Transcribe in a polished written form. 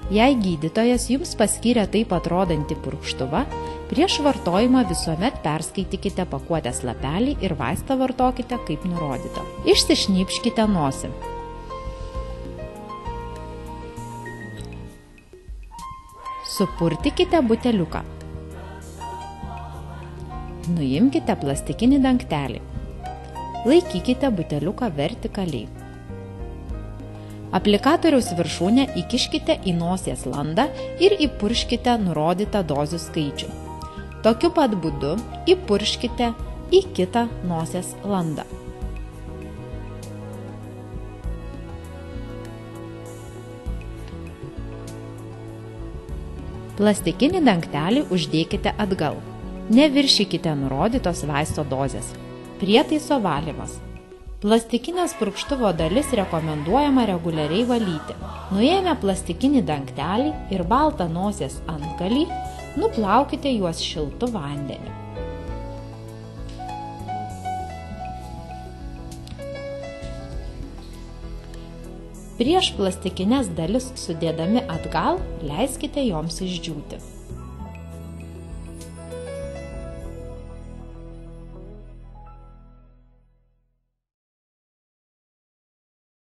Jei gydytojas jums paskyrė taip atrodantį purkštuvą, prieš vartojimą visuomet perskaitykite pakuotės lapelį ir vaistą vartokite kaip nurodyta. Išsišnypškite nosį. Supurtykite buteliuką. Nuimkite plastikinį dangtelį. Laikykite buteliuką vertikaliai. Aplikatoriaus viršūnę įkiškite į nosies landą ir įpurškite nurodytą dozių skaičių. Tokiu pat būdu įpurškite į kitą nosies landą. Plastikinį dangtelį uždėkite atgal. Neviršykite nurodytos vaisto dozės. Prietaiso valymas. Plastikinės purkštuvo dalis rekomenduojama reguliariai valyti. Nuėmę plastikinį dangtelį ir baltą nosies antgalį, nuplaukite juos šiltu vandeniu. Prieš plastikines dalis sudėdami atgal, leiskite joms išdžiūti.